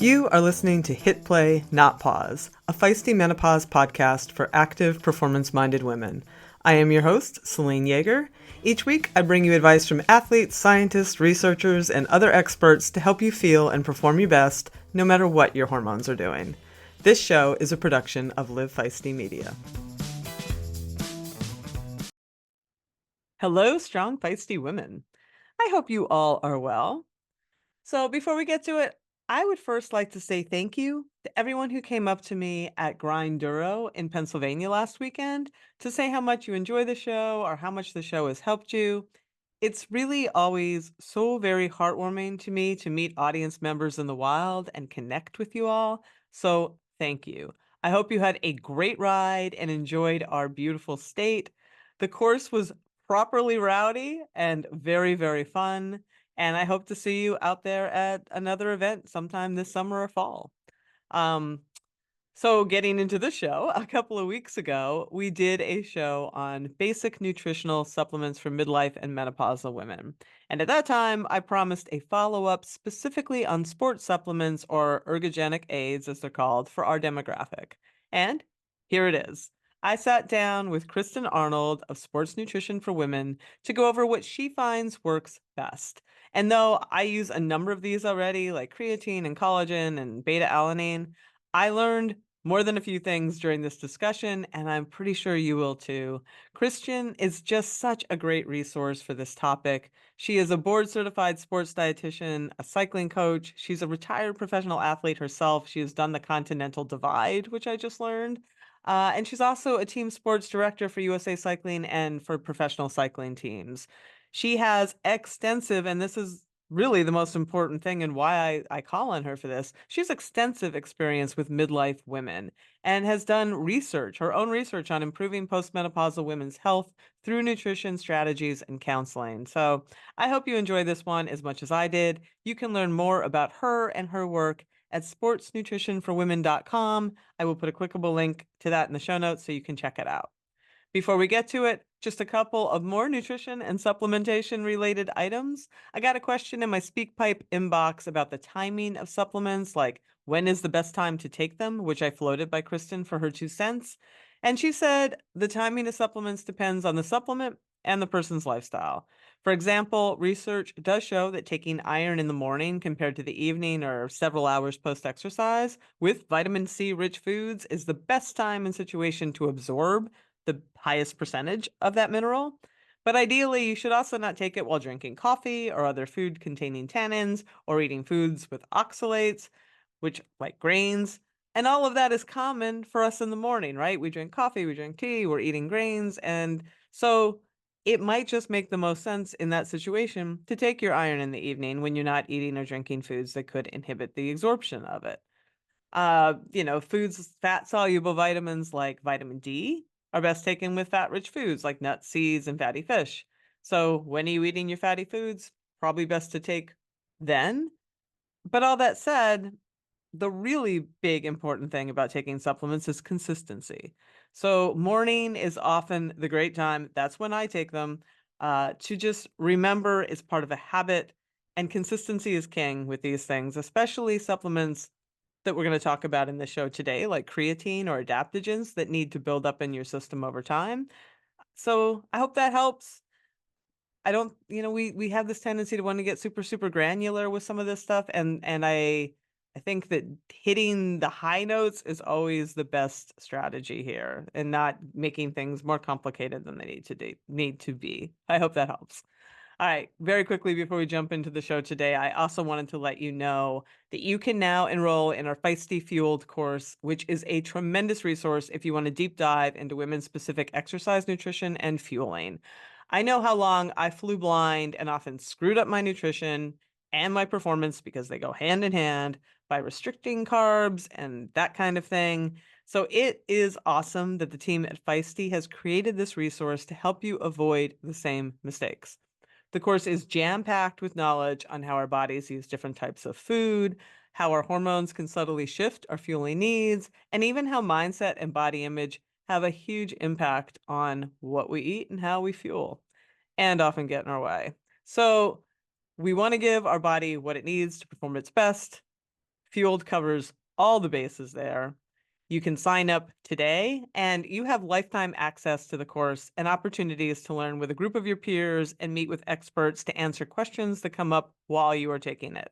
You are listening to Hit Play, Not Pause, a feisty menopause podcast for active, performance-minded women. I am your host, Celine Yeager. Each week, I bring you advice from athletes, scientists, researchers, and other experts to help you feel and perform your best, no matter what your hormones are doing. This show is a production of Live Feisty Media. Hello, strong, feisty women. I hope you all are well. So before we get to it, I would first like to say thank you to everyone who came up to me at Grinduro in Pennsylvania last weekend to say how much you enjoy the show or how much the show has helped you. It's really always so very heartwarming to me to meet audience members in the wild and connect with you all. So thank you. I hope you had a great ride and enjoyed our beautiful state. The course was properly rowdy and very, very fun. And I hope to see you out there at another event sometime this summer or fall. Um, so getting into the show, a couple of weeks ago, we did a show on basic nutritional supplements for midlife and menopausal women. And at that time, I promised a follow-up specifically on sports supplements or ergogenic aids, as they're called, for our demographic. And here it is. I sat down with Kristen Arnold of Sports Nutrition for Women to go over what she finds works best. And though I use a number of these already, like creatine and collagen and beta-alanine, I learned more than a few things during this discussion, and I'm pretty sure you will too. Kristen is just such a great resource for this topic. She is a board-certified sports dietitian, a cycling coach. She's a retired professional athlete herself. She has done the Continental Divide, which I just learned. And she's also a team sports director for USA Cycling and for professional cycling teams. She has extensive, and this is really the most important thing and why I call on her for this. She has extensive experience with midlife women and has done research, her own research on improving postmenopausal women's health through nutrition strategies and counseling. So I hope you enjoy this one as much as I did. You can learn more about her and her work at sportsnutritionforwomen.com. I will put a clickable link to that in the show notes so you can check it out. Before we get to it, just a couple of more nutrition and supplementation related items. I got a question in my SpeakPipe inbox about the timing of supplements, like when is the best time to take them, which I floated by Kristen for her 2 cents. And she said the timing of supplements depends on the supplement and the person's lifestyle. For example, research does show that taking iron in the morning compared to the evening or several hours post-exercise with vitamin C rich foods is the best time and situation to absorb the highest percentage of that mineral. But ideally, you should also not take it while drinking coffee or other food containing tannins or eating foods with oxalates, which like grains. And all of that is common for us in the morning, right? We drink coffee, we drink tea, we're eating grains. And so it might just make the most sense in that situation to take your iron in the evening when you're not eating or drinking foods that could inhibit the absorption of it. Foods, fat-soluble vitamins like vitamin D are best taken with fat-rich foods like nuts, seeds, and fatty fish. So when are you eating your fatty foods? Probably best to take then. But all that said, the really big important thing about taking supplements is consistency. So morning is often the great time. That's when I take them, to just remember it's part of a habit, and consistency is king with these things, especially supplements that we're going to talk about in the show today, like creatine or adaptogens that need to build up in your system over time. So I hope that helps. I don't, we have this tendency to want to get super, super granular with some of this stuff. And I think that hitting the high notes is always the best strategy here and not making things more complicated than they need to be. I hope that helps. All right, very quickly before we jump into the show today, I also wanted to let you know that you can now enroll in our Feisty Fueled course, which is a tremendous resource if you want to deep dive into women's specific exercise, nutrition, and fueling. I know how long I flew blind and often screwed up my nutrition and my performance because they go hand in hand by restricting carbs and that kind of thing. So it is awesome that the team at Feisty has created this resource to help you avoid the same mistakes. The course is jam-packed with knowledge on how our bodies use different types of food, how our hormones can subtly shift our fueling needs, and even how mindset and body image have a huge impact on what we eat and how we fuel, and often get in our way. So we want to give our body what it needs to perform its best. Fueled covers all the bases there. You can sign up today and you have lifetime access to the course and opportunities to learn with a group of your peers and meet with experts to answer questions that come up while you are taking it.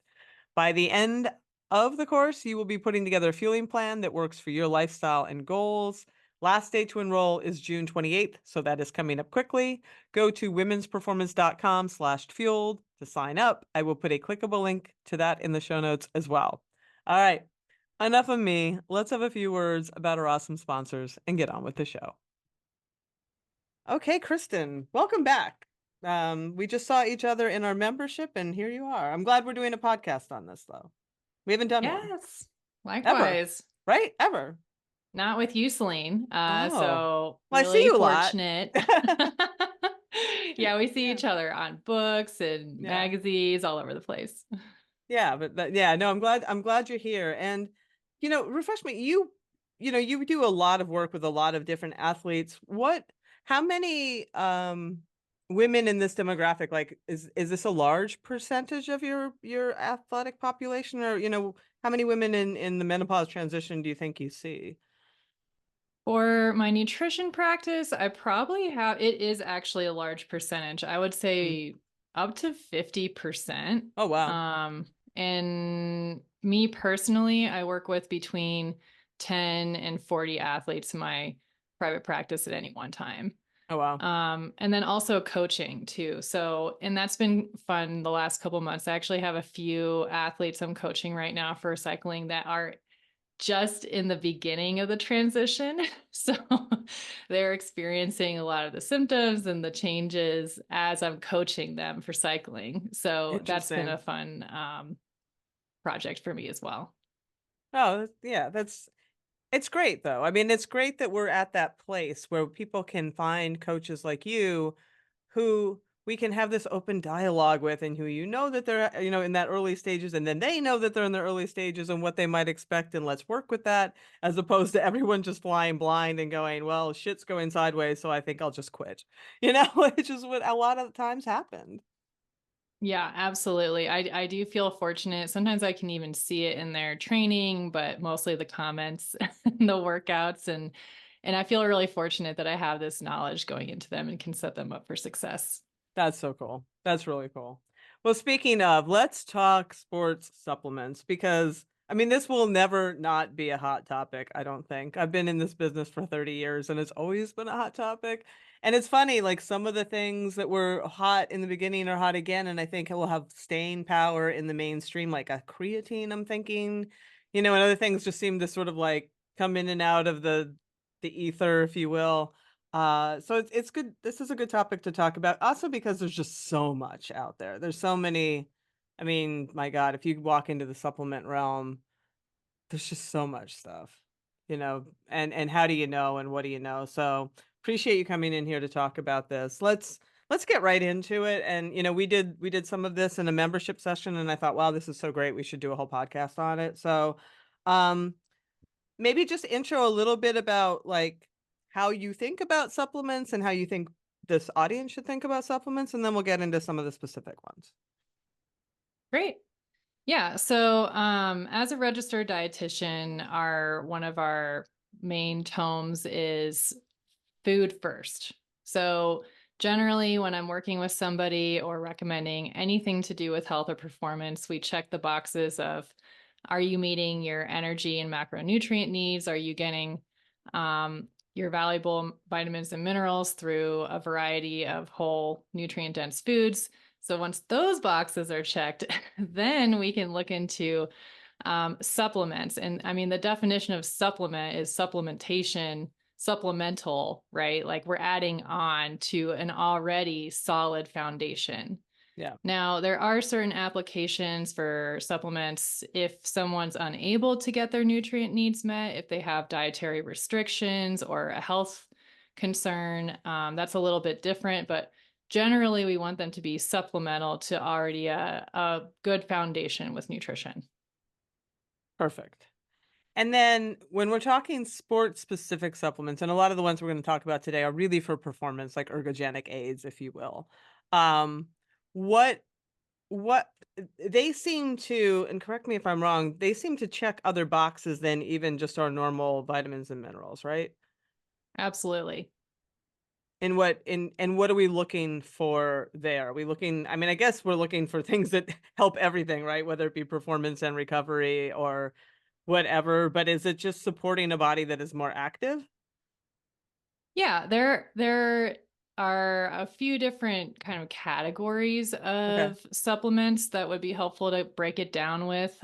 By the end of the course, you will be putting together a fueling plan that works for your lifestyle and goals. Last day to enroll is June 28th, so that is coming up quickly. Go to womensperformance.com/fueled to sign up. I will put a clickable link to that in the show notes as well. All right, enough of me. Let's have a few words about our awesome sponsors and get on with the show. Okay, Kristen, welcome back. We just saw each other in our membership, and here you are. I'm glad we're doing a podcast on this, though. We haven't done one Yes, ever, likewise. right? Ever. Not with you, Celine. Oh, So well, I see really you a lot. fortunate. Yeah, we see Yeah, each other on books and yeah, magazines all over the place. yeah. But yeah, no, I'm glad. I'm glad you're here. And refresh me. You do a lot of work with a lot of different athletes. How many women in this demographic? Like, is this a large percentage of your athletic population, or how many women in the menopause transition do you think you see? For my nutrition practice, I probably have, it is actually a large percentage. I would Mm. say up to 50%. Oh, wow. And me personally, I work with between 10 and 40 athletes in my private practice at any one time. Oh, wow. And then also coaching too. So, and that's been fun the last couple months. I actually have a few athletes I'm coaching right now for cycling that are just in the beginning of the transition. So they're experiencing a lot of the symptoms and the changes as I'm coaching them for cycling. So that's been a Interesting. fun project for me as well. Oh, yeah, it's great though. I mean, it's great that we're at that place where people can find coaches like you who we can have this open dialogue with and who that they're in that early stages, and then they know that they're in the early stages and what they might expect, and let's work with that, as opposed to everyone just flying blind and going, well, shit's going sideways, so I think I'll just quit. Which is what a lot of times happened. Yeah, absolutely. I do feel fortunate. Sometimes I can even see it in their training, but mostly the comments and the workouts and I feel really fortunate that I have this knowledge going into them and can set them up for success. That's so cool. That's really cool. Well, speaking of, let's talk sports supplements, because I mean, this will never not be a hot topic, I don't think. I've been in this business for 30 years and it's always been a hot topic. And it's funny, like some of the things that were hot in the beginning are hot again, and I think it will have staying power in the mainstream, like a creatine, I'm thinking, and other things just seem to sort of like come in and out of the ether, if you will. So it's good. This is a good topic to talk about. Also because there's just so much out there. There's so many. I mean, my God, if you walk into the supplement realm, there's just so much stuff, and how do you know and what do you know? So appreciate you coming in here to talk about this. Let's get right into it. And we did some of this in a membership session, and I thought, wow, this is so great. We should do a whole podcast on it. So, um, maybe just intro a little bit about like how you think about supplements and how you think this audience should think about supplements, and then we'll get into some of the specific ones. Great. Yeah. So, as a registered dietitian, one of our main tomes is food first. So, generally, when I'm working with somebody or recommending anything to do with health or performance, we check the boxes of, are you meeting your energy and macronutrient needs? Are you getting your valuable vitamins and minerals through a variety of whole nutrient dense foods? So once those boxes are checked, then we can look into supplements. And I mean, the definition of supplement is supplementation, supplemental, right? Like we're adding on to an already solid foundation. Yeah. Now, there are certain applications for supplements if someone's unable to get their nutrient needs met, if they have dietary restrictions or a health concern. That's a little bit different, but generally, we want them to be supplemental to already a good foundation with nutrition. Perfect. And then when we're talking sports specific supplements, and a lot of the ones we're going to talk about today are really for performance, like ergogenic aids, if you will. Um, what what they seem to, and correct me if I'm wrong, they seem to check other boxes than even just our normal vitamins and minerals, right? Absolutely. And what are we looking for there? Are we looking, I mean, I guess we're looking for things that help everything, right? Whether it be performance and recovery or whatever, but is it just supporting a body that is more active? Yeah, there are a few different kind of categories Okay. of supplements that would be helpful to break it down with.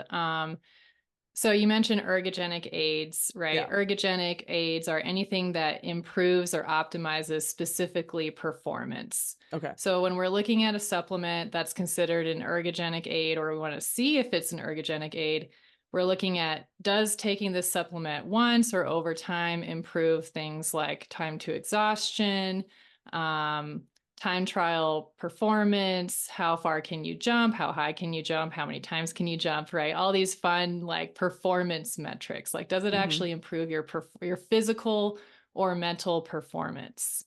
So you mentioned ergogenic aids, right? Yeah. Ergogenic aids are anything that improves or optimizes specifically performance. Okay. So when we're looking at a supplement that's considered an ergogenic aid, or we want to see if it's an ergogenic aid, we're looking at, does taking this supplement once or over time improve things like time to exhaustion, um, time trial performance, how far can you jump, how high can you jump, how many times can you jump, right? All these fun like performance metrics. Like, does it Mhm. actually improve your physical or mental performance?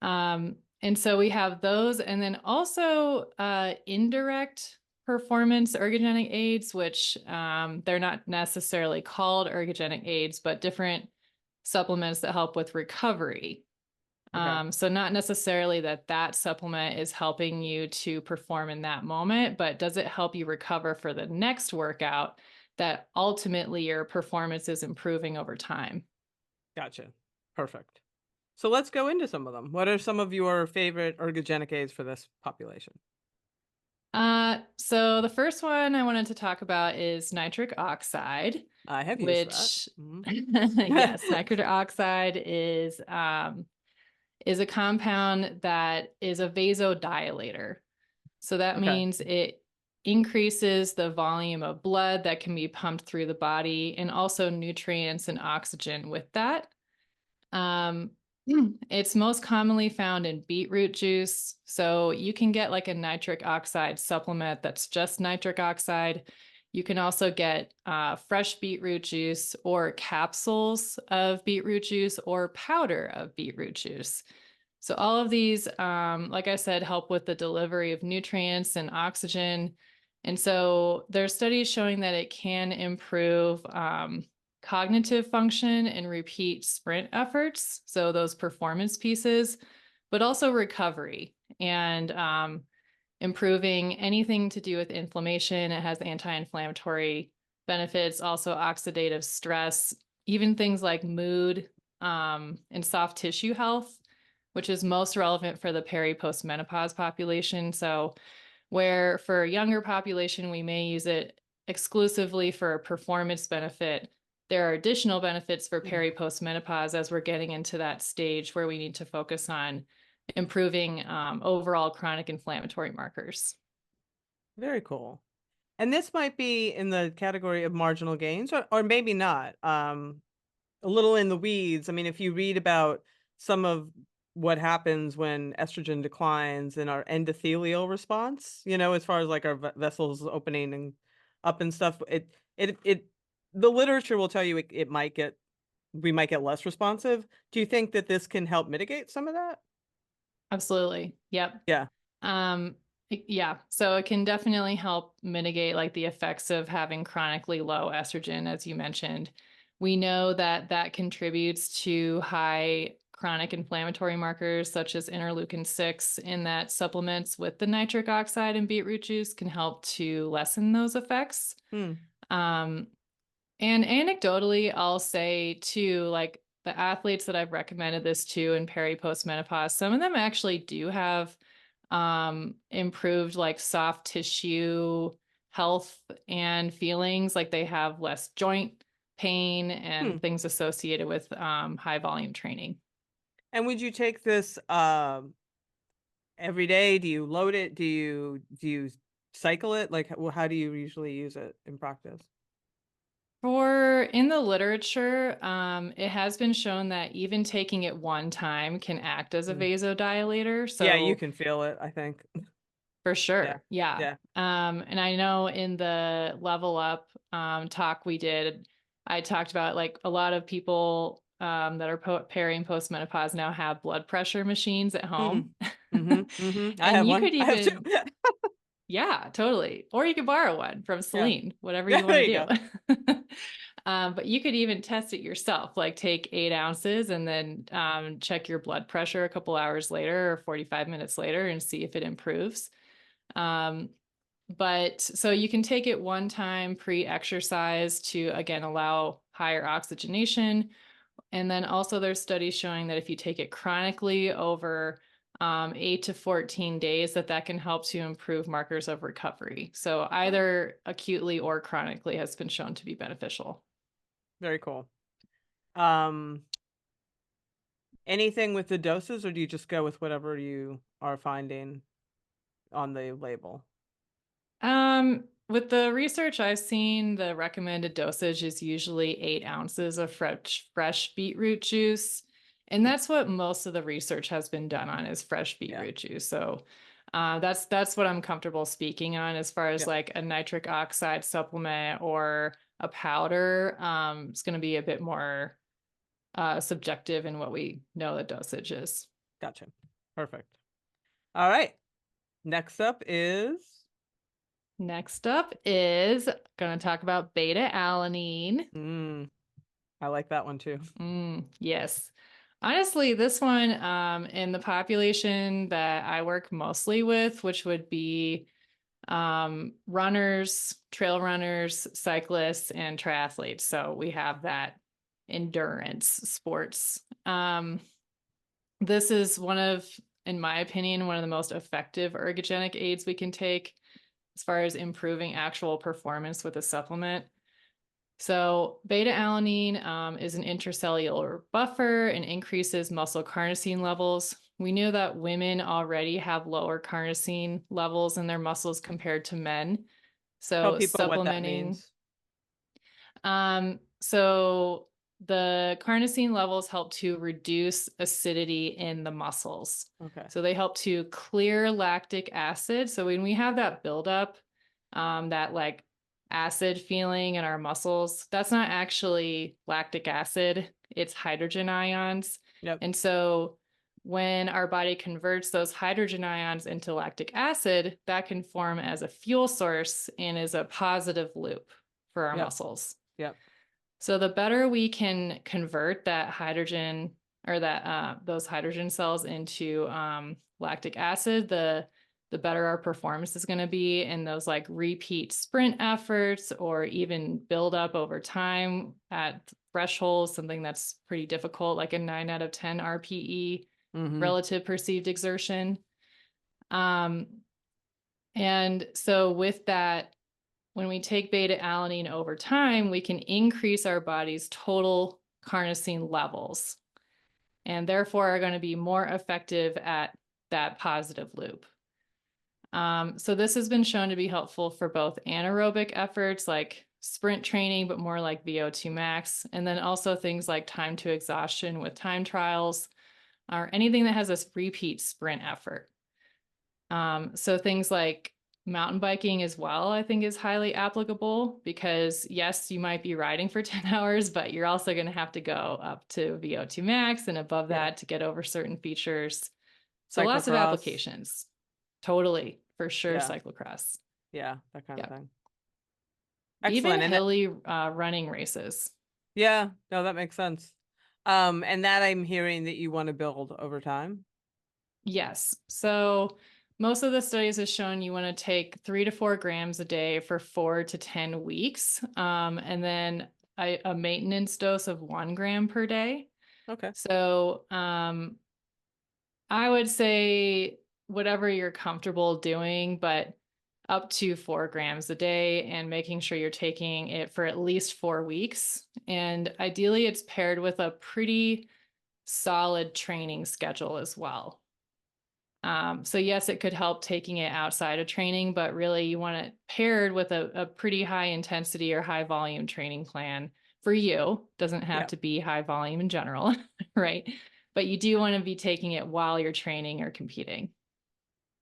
And so we have those, and then also indirect performance ergogenic aids, which they're not necessarily called ergogenic aids, but different supplements that help with recovery. Okay. So not necessarily that that supplement is helping you to perform in that moment, but does it help you recover for the next workout that ultimately your performance is improving over time? Gotcha. Perfect. So let's go into some of them. What are some of your favorite ergogenic aids for this population? So the first one I wanted to talk about is nitric oxide, I have used that. which Mhm. yes, nitric oxide is a compound that is a vasodilator. So that Okay. means it increases the volume of blood that can be pumped through the body and also nutrients and oxygen with that. Um, it's most commonly found in beetroot juice. So you can get like a nitric oxide supplement that's just nitric oxide. You can also get fresh beetroot juice or capsules of beetroot juice or powder of beetroot juice. So all of these, like I said, help with the delivery of nutrients and oxygen. And so there's studies showing that it can improve cognitive function and repeat sprint efforts. So those performance pieces, but also recovery and improving anything to do with inflammation. It has anti-inflammatory benefits, also oxidative stress, even things like mood and soft tissue health, which is most relevant for the peri-postmenopause population. So where for a younger population, we may use it exclusively for a performance benefit, there are additional benefits for Mm, peri-postmenopause as we're getting into that stage where we need to focus on improving overall chronic inflammatory markers. very cool. And this might be in the category of marginal gains or maybe not. A little in the weeds. I mean, if you read about some of what happens when estrogen declines in our endothelial response, as far as like our vessels opening and up and stuff, it the literature will tell you it might get we might get less responsive. Do you think that this can help mitigate some of that? Absolutely. Yep. Yeah. Um, yeah, so it can definitely help mitigate like the effects of having chronically low estrogen, as you mentioned. We know that that contributes to high chronic inflammatory markers such as interleukin 6, in that supplements with the nitric oxide and beetroot juice can help to lessen those effects. Hmm. Um, and anecdotally, I'll say too, like the athletes that I've recommended this to in peri postmenopause, some of them actually do have improved like soft tissue health and feelings, like they have less joint pain Hmm. and things associated with high volume training. And would you take this every day? Do you load it? Do you cycle it? Like, how do you usually use it in practice? For in the literature, it has been shown that even taking it one time can act as a Mm. vasodilator. Yeah, you So can feel it, I think. for Yeah. sure. Yeah. Yeah. And I know in the level up talk we did, I talked about like a lot of people that are peri and postmenopause now have blood pressure machines at Mhm. home. Mhm. Mhm. I And have you one. could I have 2. even, Yeah, totally. Or you could borrow one from Yeah. Celine, whatever Yeah, you there want to you go. do. But you could even test it yourself, like take 8 ounces and then check your blood pressure a couple hours later or 45 minutes later and see if it improves. Um, but so you can take it one time pre-exercise to, again, allow higher oxygenation. And then also there's studies showing that if you take it chronically over 8 to 14 days, that can help to improve markers of recovery. So Oh, either acutely or chronically has been shown to be beneficial. very cool. Um, Anything with the doses, or do you just go with whatever you are finding on the label? With the research I've seen, the recommended dosage is usually 8 ounces of fresh beetroot juice. And that's what most of the research has been done on is fresh Yeah. beetroot juice. So that's what I'm comfortable speaking on as far as Yep. like a nitric oxide supplement or a powder. It's going to be a bit more subjective in what we know the dosage is. Gotcha. Perfect. All right. Next up is Next up is going to talk about beta alanine. I like that one too. Yes. Honestly, this one, in the population that I work mostly with, which would be runners, trail runners, cyclists, and triathletes. So we have that endurance sports. This is one of, in my opinion, one of the most effective ergogenic aids we can take as far as improving actual performance with a supplement. So beta alanine is an intracellular buffer and increases muscle carnosine levels. We knew that women already have lower carnosine levels in their muscles compared to men. Tell So people what that supplementing, means. so the carnosine levels help to reduce acidity in the muscles. Okay. So they help to clear lactic acid. So when we have that buildup, that like acid feeling in our muscles, that's not actually lactic acid, it's hydrogen ions. Yep. And so when our body converts those hydrogen ions into lactic acid, that can form as a fuel source and is a positive loop for our Yep. muscles. Yep. So the better we can convert that hydrogen or that those hydrogen cells into lactic acid, the better our performance is going to be in those like repeat sprint efforts or even build up over time at thresholds, something that's pretty difficult, like a 9 out of 10 RPE, Mm-hmm. relative perceived exertion. Um, and so with that, when we take beta alanine over time, we can increase our body's total carnosine levels and therefore are going to be more effective at that positive loop. So this has been shown to be helpful for both anaerobic efforts like sprint training, but more like VO2 max, and then also things like time to exhaustion with time trials or anything that has a repeat sprint effort. So things like mountain biking as well, I think is highly applicable because yes, you might be riding for 10 hours, but you're also going to have to go up to VO2 max and above Yeah. that to get over certain features. So lots of Cyclocross. applications. Totally, for sure, Yeah. cyclocross. Yeah. That kind of Yeah. thing. Even Excellent. hilly running races. Yeah. No, that makes sense. And that I'm hearing that you want to build over time. Yes. So most of the studies have shown you want to take 3 to 4 grams a day for 4 to 10 weeks, and then a maintenance dose of 1 gram per day. Okay. So I would say whatever you're comfortable doing, but up to 4 grams a day and making sure you're taking it for at least 4 weeks. And ideally, it's paired with a pretty solid training schedule as well. So yes, it could help taking it outside of training, but really you want it paired with a pretty high intensity or high volume training plan for you. Doesn't have Yeah. to be high volume in general, right? But you do want to be taking it while you're training or competing.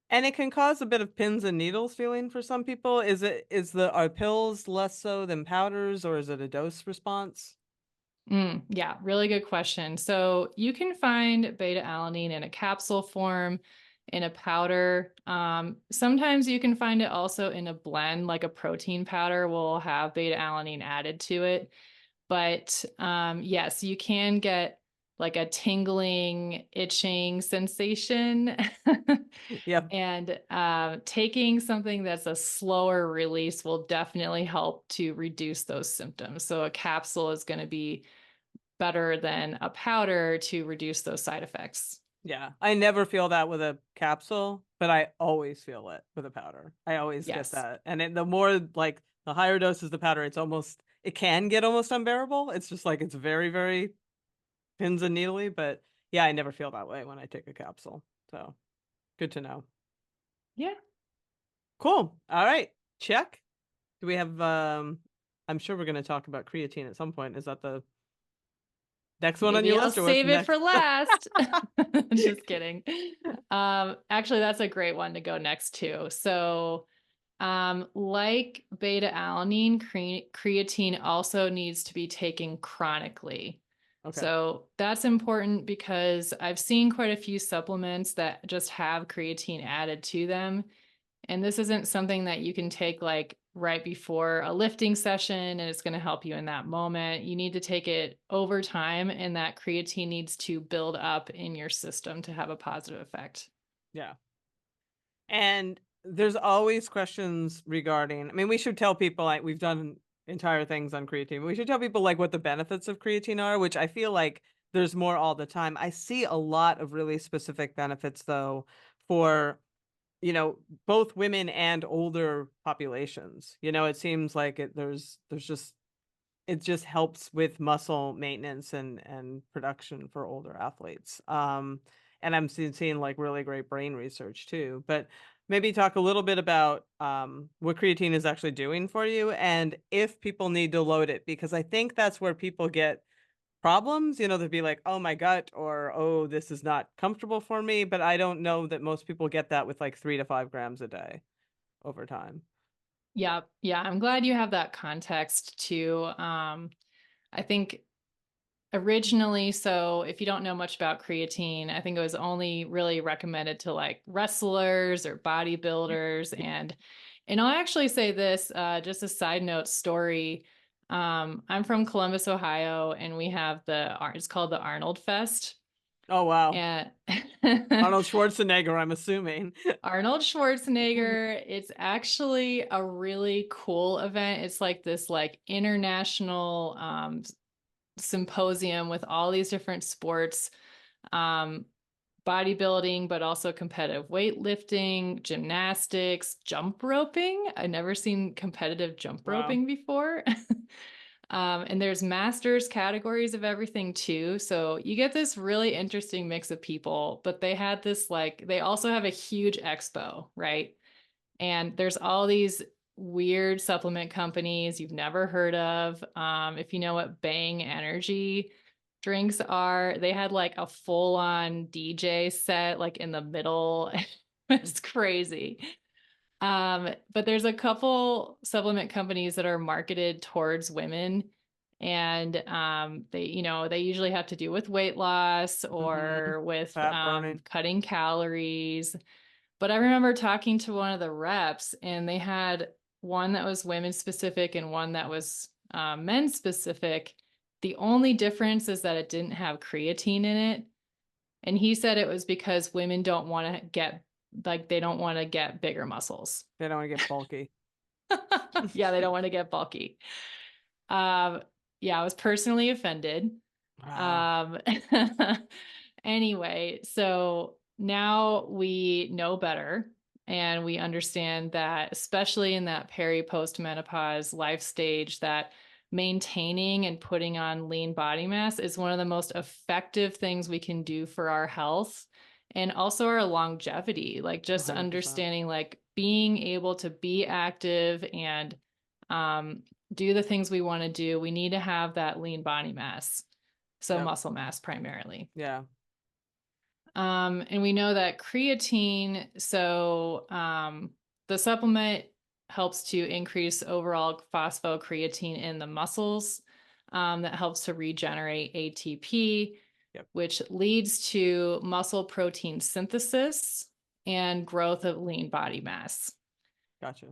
And it can cause a bit of pins and needles feeling for some people. Are pills less so than powders, or is it a dose response? Yeah, really good question. So you can find beta alanine in a capsule form in a powder. Sometimes you can find it also in a blend, like a protein powder will have beta alanine added to it. But yes, you can get like a tingling, itching sensation. Yep. And taking something that's a slower release will definitely help to reduce those symptoms. So a capsule is going to be better than a powder to reduce those side effects. Yeah. I never feel that with a capsule, but I always feel it with a powder. I always get Yes. that. And the more like the higher doses the powder, it can get almost unbearable. It's just like it's very, very pins and needly, but yeah, I never feel that way when I take a capsule. So good to know. Yeah. Cool. All right. Check. Do we have I'm sure we're gonna talk about creatine at some point. Is that the next one on Maybe your I'll list or what's save it for next? last. Just kidding. Actually, that's a great one to go next to. So, like beta alanine, creatine also needs to be taken chronically. Okay. So that's important because I've seen quite a few supplements that just have creatine added to them. And this isn't something that you can take like right before a lifting session and it's going to help you in that moment. You need to take it over time, and that creatine needs to build up in your system to have a positive effect. Yeah. And there's always questions regarding, I mean, we should tell people like we've done entire things on creatine. We should tell people like what the benefits of creatine are, which I feel like there's more all the time. I see a lot of really specific benefits though for, both women and older populations. It seems like there's just it just helps with muscle maintenance and production for older athletes. And I'm seeing like really great brain research too. But maybe talk a little bit about what creatine is actually doing for you and if people need to load it, because I think that's where people get problems. They'd be like, oh, my gut, or oh, this is not comfortable for me. But I don't know that most people get that with like 3 to 5 grams a day over time. Yeah. Yeah. I'm glad you have that context too. I think originally, so if you don't know much about creatine, I think it was only really recommended to like wrestlers or bodybuilders. And I'll actually say this, just a side note story. I'm from Columbus, Ohio, and we have it's called the Arnold Fest. Oh, wow. And Arnold Schwarzenegger, I'm assuming. Arnold Schwarzenegger, it's actually a really cool event. It's like this like international symposium with all these different sports, um, bodybuilding, but also competitive weightlifting, gymnastics, jump roping. I've never seen competitive jump Wow. roping before. And there's masters categories of everything too. So you get this really interesting mix of people, but they had this like, they also have a huge expo, right? And there's all these weird supplement companies you've never heard of. If you know what Bang Energy drinks are, they had like a full on DJ set like in the middle. It's crazy. But there's a couple supplement companies that are marketed towards women. And they usually have to do with weight loss Hmm. or with Fat burning. cutting calories. But I remember talking to one of the reps, and they had one that was women specific and one that was men specific. The only difference is that it didn't have creatine in it. And he said it was because women don't want to get, like, they don't want to get bigger muscles. They don't want to get bulky. Yeah, they don't want to get bulky. Um, yeah, I was personally offended. Wow. Um, anyway, so now we know better and we understand that, especially in that post menopause life stage, that maintaining and putting on lean body mass is one of the most effective things we can do for our health and also our longevity. Like just 100%. understanding, like being able to be active and um, do the things we want to do, we need to have that lean body mass. So Yep. muscle mass primarily. Yeah. And we know that creatine, the supplement helps to increase overall phosphocreatine in the muscles. That helps to regenerate ATP, Yep. which leads to muscle protein synthesis. and growth of lean body mass. Gotcha.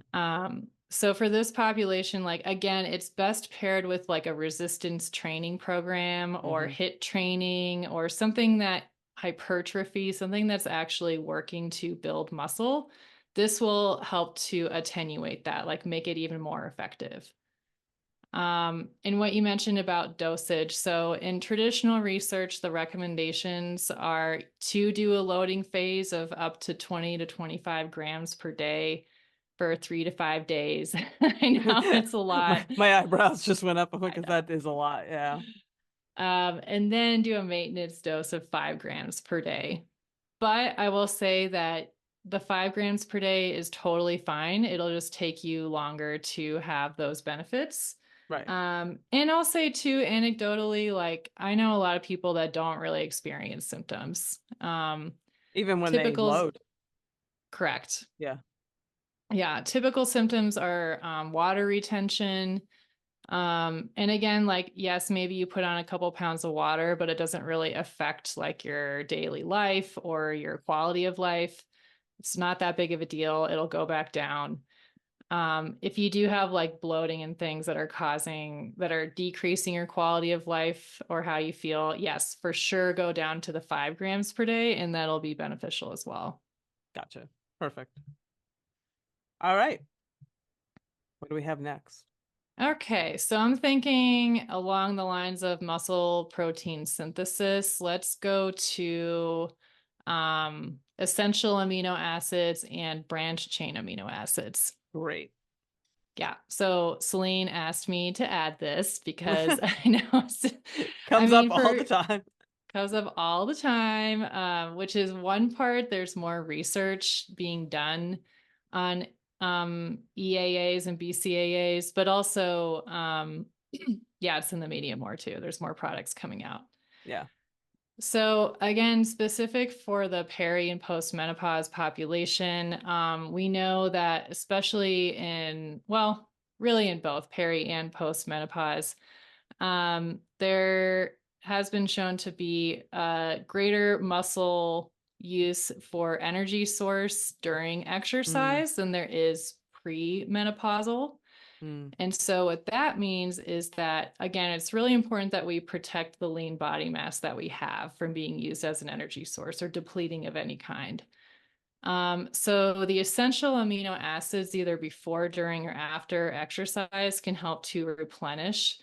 So for this population, like again, it's best paired with like a resistance training program or Hmm. HIIT training or something that hypertrophy, something that's actually working to build muscle. This will help to attenuate that, like make it even more effective. And what you mentioned about dosage. So, in traditional research, the recommendations are to do a loading phase of up to 20 to 25 grams per day for 3 to 5 days. I know it's a my, lot. my eyebrows just went up I because know. that is a lot. Yeah. And then do a maintenance dose of 5 grams per day. But I will say that the 5 grams per day is totally fine. It'll just take you longer to have those benefits. Right. And I'll say too, anecdotally, like I know a lot of people that don't really experience symptoms. Even when they Typicals, load. correct. Yeah. Yeah, typical symptoms are water retention. And again, like, yes, maybe you put on a couple pounds of water, but it doesn't really affect like your daily life or your quality of life. It's not that big of a deal. It'll go back down. If you do have like bloating and things that are decreasing your quality of life or how you feel, yes, for sure, go down to the 5 grams per day, and that'll be beneficial as well. Gotcha. Perfect. All right. What do we have next? Okay, so I'm thinking along the lines of muscle protein synthesis. Let's go to essential amino acids and branch chain amino acids. Great. Yeah. So Celine asked me to add this because I know, I Comes up mean, all for the time. comes up all the time, which is one part. There's more research being done on EAAs and BCAAs, but also, yeah, it's in the media more too. There's more products coming out. Yeah. So again, specific for the peri and postmenopause population, we know that especially in, well, really in both peri and postmenopause, there has been shown to be greater muscle use for energy source during Mm, exercise than there is pre-menopausal. mm. And so what that means is that, again, it's really important that we protect the lean body mass that we have from being used as an energy source or depleting of any kind. So the essential amino acids, either before, during, or after exercise, can help to replenish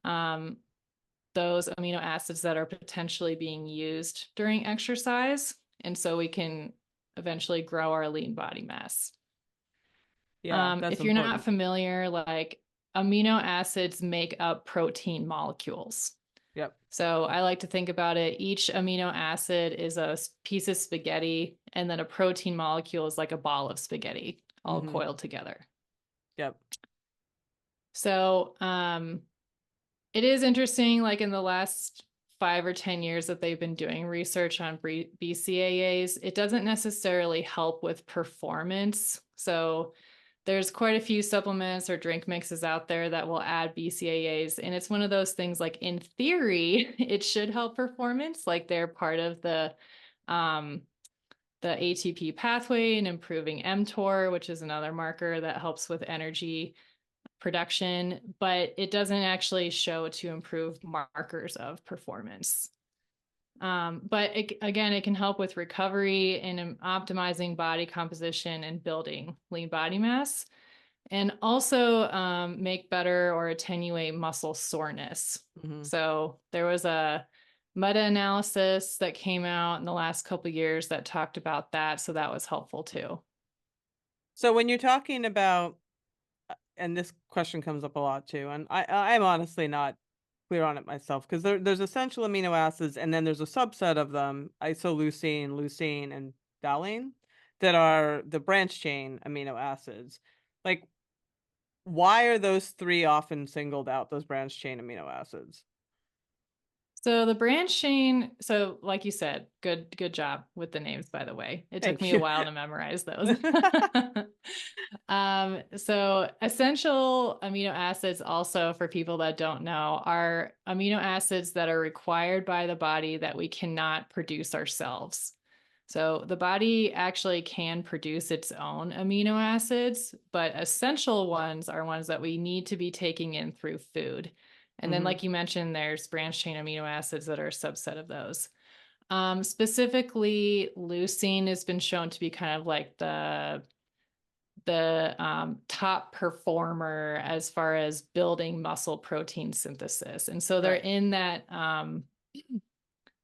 um, those amino acids that are potentially being used during exercise. And so we can eventually grow our lean body mass. Yeah, that's If you're not important. familiar, like amino acids make up protein molecules. Yep. So I like to think about it. Each amino acid is a piece of spaghetti, and then a protein molecule is like a ball of spaghetti all Hmm. coiled together. Yep. So it is interesting, like in the last 5 or 10 years that they've been doing research on BCAAs, it doesn't necessarily help with performance. So there's quite a few supplements or drink mixes out there that will add BCAAs. And it's one of those things like in theory, it should help performance. Like they're part of um, the ATP pathway and improving mTOR, which is another marker that helps with energy production, but it doesn't actually show to improve markers of performance. But again, it can help with recovery and optimizing body composition and building lean body mass, and also make better or attenuate muscle soreness. Hmm. So there was a meta-analysis that came out in the last couple of years that talked about that. So that was helpful too. So when you're talking about, and this question comes up a lot too, and I'm honestly not clear on it myself because there's essential amino acids and then there's a subset of them, isoleucine, leucine, and valine, that are the branch chain amino acids. Like, why are those three often singled out, those branch chain amino acids? So the branch chain, so like you said, good job with the names, by the way. It took Thank me a you. while to memorize those. So essential amino acids, also for people that don't know, are amino acids that are required by the body that we cannot produce ourselves. So the body actually can produce its own amino acids, but essential ones are ones that we need to be taking in through food. And then, Hmm. like you mentioned, there's branched chain amino acids that are a subset of those. Specifically, leucine has been shown to be kind of like the top performer as far as building muscle protein synthesis. And so they're Right. in that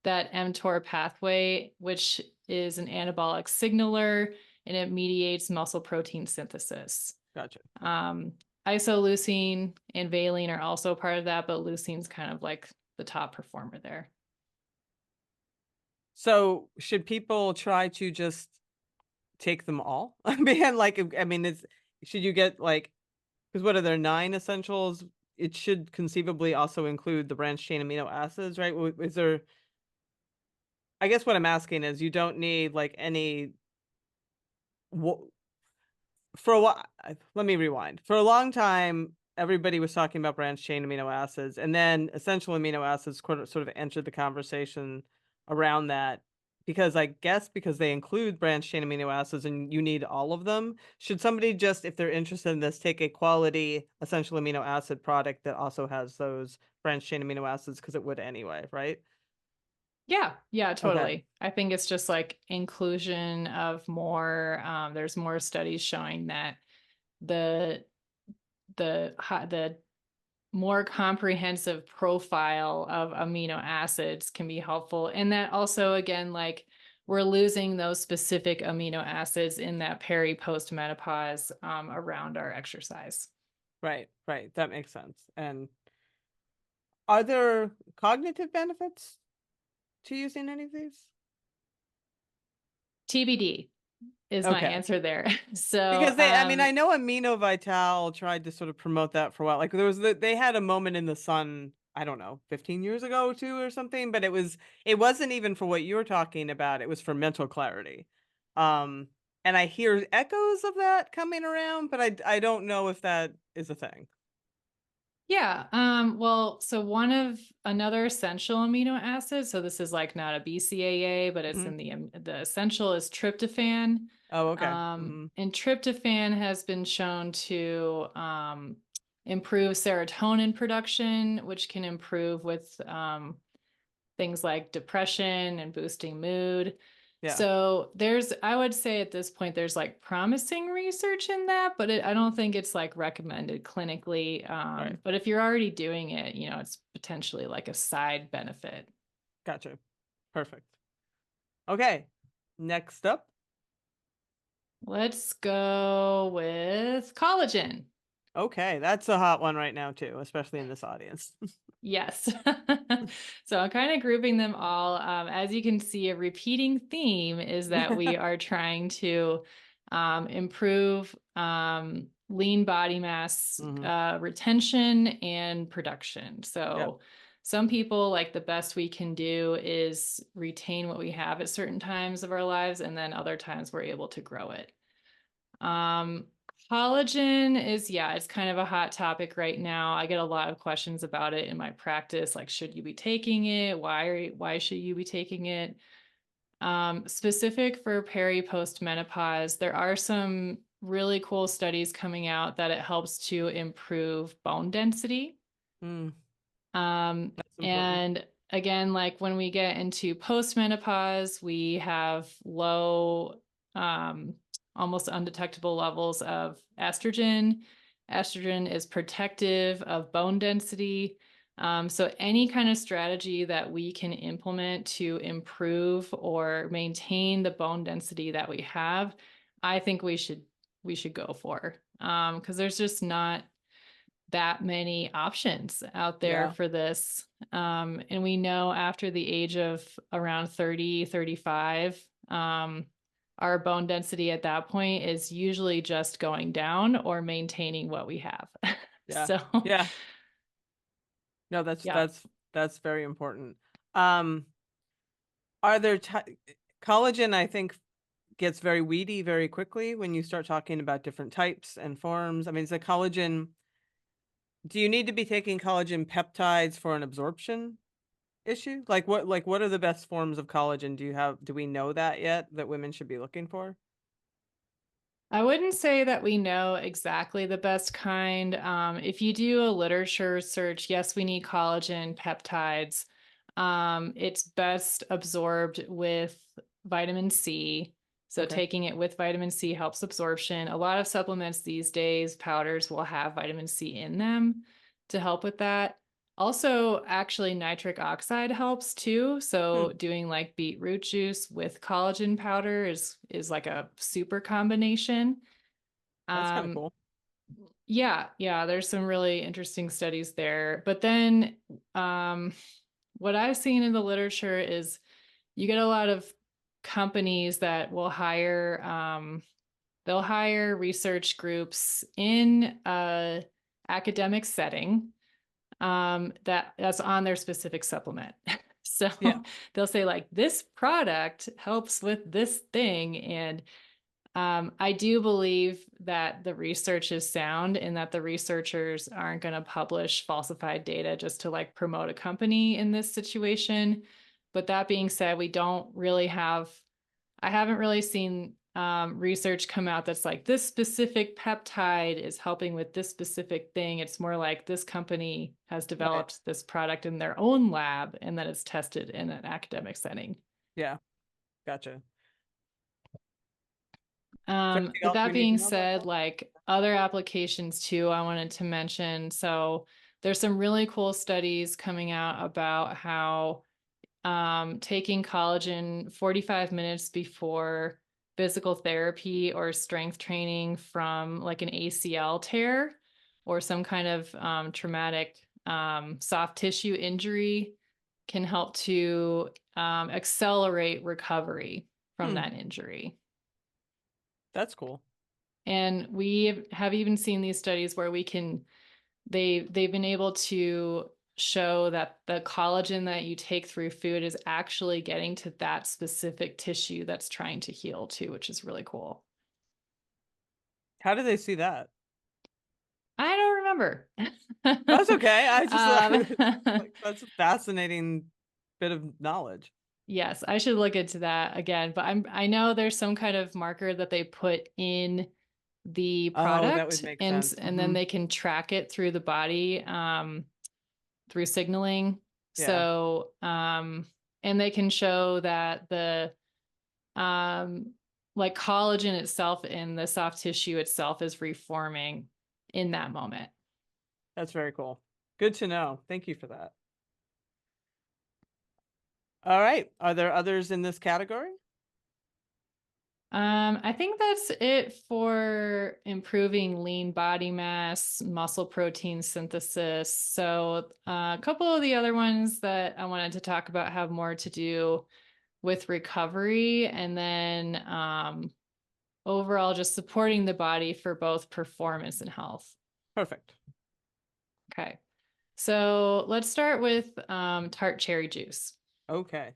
mTOR pathway, which is an anabolic signaler, and it mediates muscle protein synthesis. Gotcha. Um, Isoleucine and valine are also part of that, but leucine's kind of like the top performer there. So should people try to just take them all? I mean, like, I mean, it's should you get like because what are there 9 essentials? It should conceivably also include the branched chain amino acids, right? Is there I guess what I'm asking is you don't need like any wha for a while, let me rewind. For a long time, everybody was talking about branched chain amino acids, and then essential amino acids sort of entered the conversation around that because I guess because they include branched chain amino acids and you need all of them. Should somebody just, if they're interested in this, take a quality essential amino acid product that also has those branched chain amino acids because it would anyway, right? Yeah, yeah, Okay, totally. I think it's just like inclusion of more. There's more studies showing that the the more comprehensive profile of amino acids can be helpful, and that also again like we're losing those specific amino acids in that peri post menopause around our exercise. right, right. That makes sense. And are there cognitive benefits to using any of these? TBD is my Okay. answer there. So Because I mean, I know Amino Vital tried to sort of promote that for a while. Like there was they had a moment in the sun, I don't know, 15 years ago too or something, but it wasn't even for what you're talking about. It was for mental clarity. Um, and I hear echoes of that coming around, but I don't know if that is a thing. yeah, well, so one of another essential amino acid, so this is like not a BCAA, but it's Hmm. in the essential is tryptophan. Oh, okay. Hmm. And tryptophan has been shown to improve serotonin production, which can improve with things like depression and boosting mood. Yeah. So I would say at this point, there's like promising research in that, but I don't think it's like recommended clinically. Right. But if you're already doing it, it's potentially like a side benefit. Gotcha. Perfect. Okay. Next up. Let's go with collagen. Okay, that's a hot one right now too, especially in this audience. Yes. So I'm kind of grouping them all. As you can see, a repeating theme is that we are trying to improve lean body mass Hmm. retention and production. Yep. So some people, like the best we can do is retain what we have at certain times of our lives, and then other times we're able to grow it. Um, Collagen is, yeah, it's kind of a hot topic right now. I get a lot of questions about it in my practice, like, should you be taking it? Why should you be taking it? Specific for peri post menopause, there are some really cool studies coming out that it helps to improve bone density. Mm, that's important. And again, like when we get into postmenopause, we have low, um, almost undetectable levels of estrogen. Estrogen is protective of bone density. So any kind of strategy that we can implement to improve or maintain the bone density that we have, I think we should go for. Because there's just not that many options out there Yeah. for this. And we know after the age of around 30, 35, our bone density at that point is usually just going down or maintaining what we have. Yeah. So, Yeah. No, yeah. that's very important. Um, are there collagen, I think, gets very weedy very quickly when you start talking about different types and forms. I mean, is the collagen, do you need to be taking collagen peptides for an absorption? issue? Like what are the best forms of collagen? Do we know that yet that women should be looking for? I wouldn't say that we know exactly the best kind. If you do a literature search, yes, we need collagen peptides. It's best absorbed with vitamin C. So Okay. taking it with vitamin C helps absorption. A lot of supplements these days, powders will have vitamin C in them to help with that. Also, actually, nitric oxide helps too. Hmm, So doing like beetroot juice with collagen powder is like a super combination. that's kind of Um, cool. yeah, there's some really interesting studies there. But then um, what I've seen in the literature is you get a lot of companies that will hire they'll hire research groups in a academic setting that's on their specific supplement. So Yeah. they'll say like this product helps with this thing, and I do believe that the research is sound and that the researchers aren't going to publish falsified data just to like promote a company in this situation. But that being said, I haven't really seen research come out that's like this specific peptide is helping with this specific thing. It's more like this company has Right. developed this product in their own lab and then it's tested in an academic setting. Yeah. Gotcha. Is there anything But else we that need to being know about said, that? like other applications too, I wanted to mention. So there's some really cool studies coming out about how taking collagen 45 minutes before physical therapy or strength training from like an ACL tear or some kind of traumatic soft tissue injury can help to accelerate recovery from Hmm, that injury. that's cool. And we have even seen these studies where they've been able to show that the collagen that you take through food is actually getting to that specific tissue that's trying to heal too, which is really cool. How do they see that? I don't remember. That's okay. I just um, like that's a fascinating bit of knowledge. yes, I should look into that again, but I know there's some kind of marker that they put in the Oh, that would product make and sense. and then Hmm. they can track it through the body. Through signaling. Yeah, So, and they can show that the um, like collagen itself in the soft tissue itself is reforming in that moment. that's very cool. Good to know. Thank you for that. All right. Are there others in this category? I think that's it for improving lean body mass, muscle protein synthesis. So, a couple of the other ones that I wanted to talk about have more to do with recovery and then overall just supporting the body for both performance and health. Perfect. Okay. So let's start with tart cherry juice. Okay.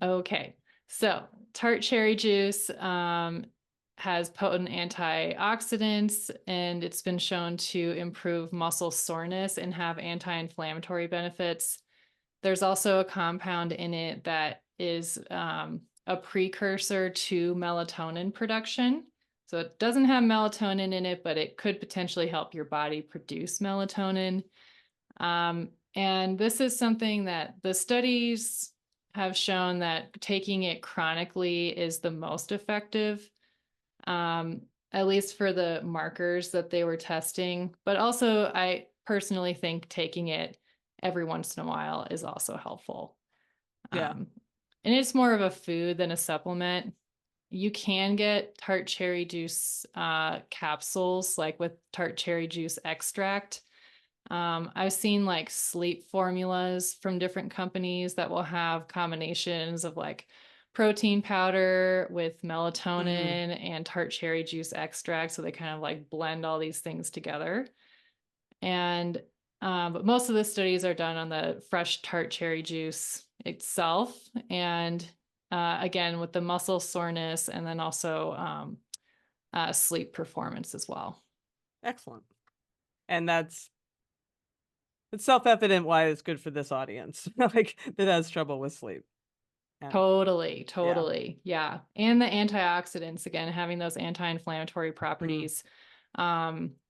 Okay. So tart cherry juice has potent antioxidants and it's been shown to improve muscle soreness and have anti-inflammatory benefits. There's also a compound in it that is a precursor to melatonin production. So it doesn't have melatonin in it, but it could potentially help your body produce melatonin. And this is something that the studies have shown that taking it chronically is the most effective, at least for the markers that they were testing. But also, I personally think taking it every once in a while is also helpful. Yeah. Um, and it's more of a food than a supplement. You can get tart cherry juice capsules, like with tart cherry juice extract. I've seen like sleep formulas from different companies that will have combinations of like protein powder with Hmm. melatonin and tart cherry juice extract. So they kind of like blend all these things together. And but most of the studies are done on the fresh tart cherry juice itself. And again, with the muscle soreness and then also sleep performance as well. Excellent. And that's It's self-evident why it's good for this audience, like, that has trouble with sleep. Yeah. Totally, Yeah. totally. Yeah. And the antioxidants, again, having those anti-inflammatory Mhm. properties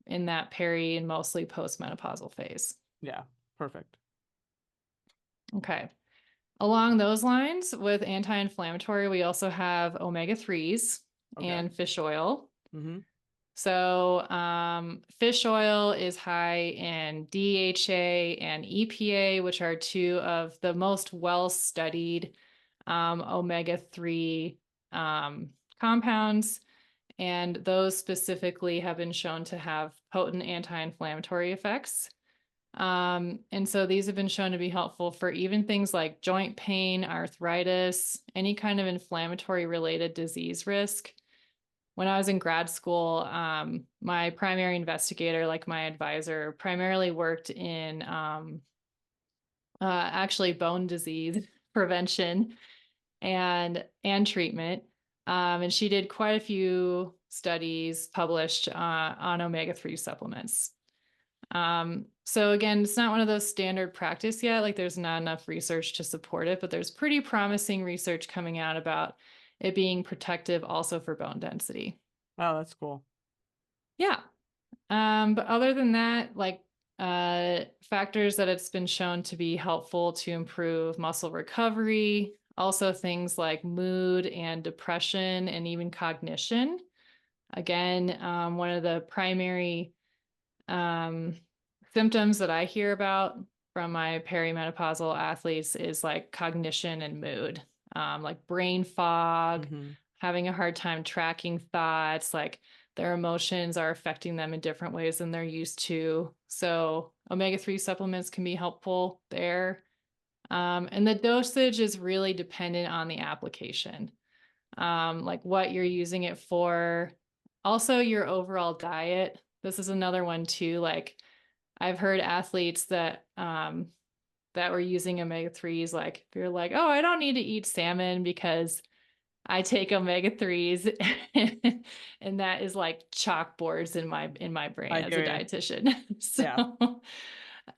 in that peri and mostly postmenopausal phase. Yeah. Perfect. Okay. Along those lines, with anti-inflammatory, we also have omega-3s Okay. and fish oil. Mhm. So, fish oil is high in DHA and EPA, which are two of the most well-studied omega-3 compounds. And those specifically have been shown to have potent anti-inflammatory effects. And so these have been shown to be helpful for even things like joint pain, arthritis, any kind of inflammatory related disease risk. When I was in grad school, my primary investigator, like my advisor, primarily worked in actually bone disease prevention and treatment. And she did quite a few studies published on omega-3 supplements. So again, it's not one of those standard practice yet. Like there's not enough research to support it, but there's pretty promising research coming out about it being protective also for bone density. Wow, that's cool. Yeah. But other than that, like factors that it's been shown to be helpful to improve muscle recovery, also things like mood and depression and even cognition. Again, one of the primary um, symptoms that I hear about from my perimenopausal athletes is like cognition and mood, like brain fog, Mhm. having a hard time tracking thoughts, like their emotions are affecting them in different ways than they're used to. So, omega-3 supplements can be helpful there. And the dosage is really dependent on the application, like what you're using it for. Also, your overall diet. This is another one too. Like, I've heard athletes that were using omega-3s, like if you're like, oh, I don't need to eat salmon because I take omega-3s, and that is like chalkboards in my brain I as a hear you. dietitian. Yeah.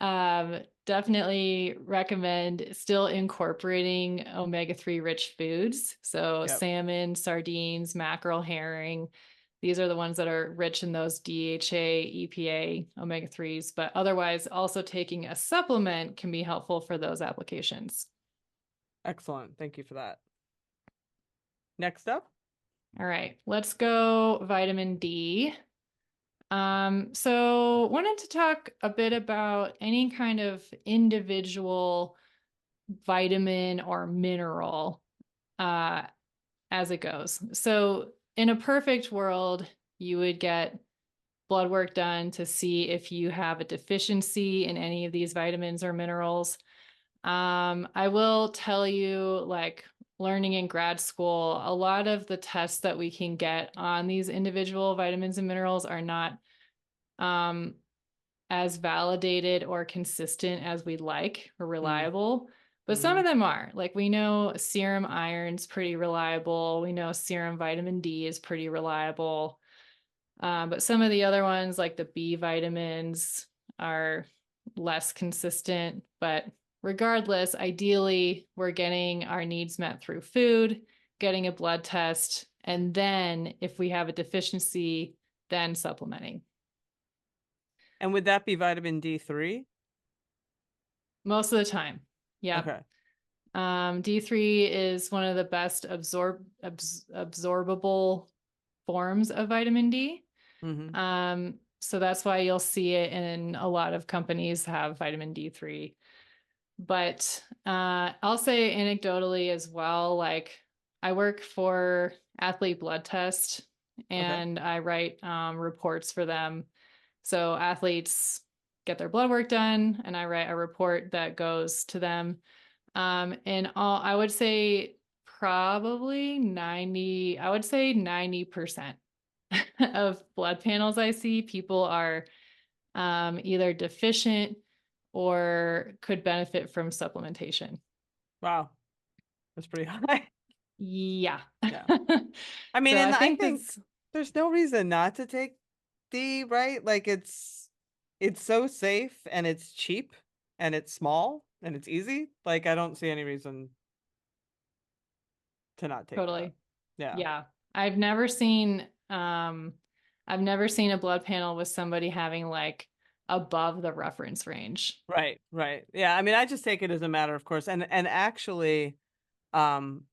So definitely recommend still incorporating omega-3 rich foods. So Yep. salmon, sardines, mackerel, herring. These are the ones that are rich in those DHA, EPA, omega-3s, but otherwise also taking a supplement can be helpful for those applications. Excellent. Thank you for that. Next up? All right, let's go vitamin D. So wanted to talk a bit about any kind of individual vitamin or mineral uh, as it goes. So in a perfect world, you would get blood work done to see if you have a deficiency in any of these vitamins or minerals. I will tell you, like learning in grad school, a lot of the tests that we can get on these individual vitamins and minerals are not um, as validated or consistent as we'd like or Mm. reliable. But some Mhm. of them are. Like we know serum iron's pretty reliable. We know serum vitamin D is pretty reliable. But some of the other ones, like the B vitamins, are less consistent. But regardless, ideally, we're getting our needs met through food, getting a blood test, and then if we have a deficiency, then supplementing. And would that be vitamin D3? Most of the time. Yep. Okay. D3 is one of the best absorbable forms of vitamin D. Mhm. So that's why you'll see it in a lot of companies have vitamin D3. But I'll say anecdotally as well, like I work for Athlete Blood Test Okay. and I write reports for them. So athletes get their blood work done and I write a report that goes to them. And I would say probably 90, I would say 90% of blood panels I see, people are either deficient or could benefit from supplementation. Wow. That's pretty high. Yeah. Yeah. I mean, So I and I think think that's, there's no reason not to take D, right? Like it's so safe and it's cheap. and it's small and it's easy, like, I don't see any reason to not take that. Totally. Yeah. Yeah. I've never seen um I've never seen a blood panel with somebody having like above the reference range. Right, right. Yeah, I mean, I just take it as a matter of course, and actually, um,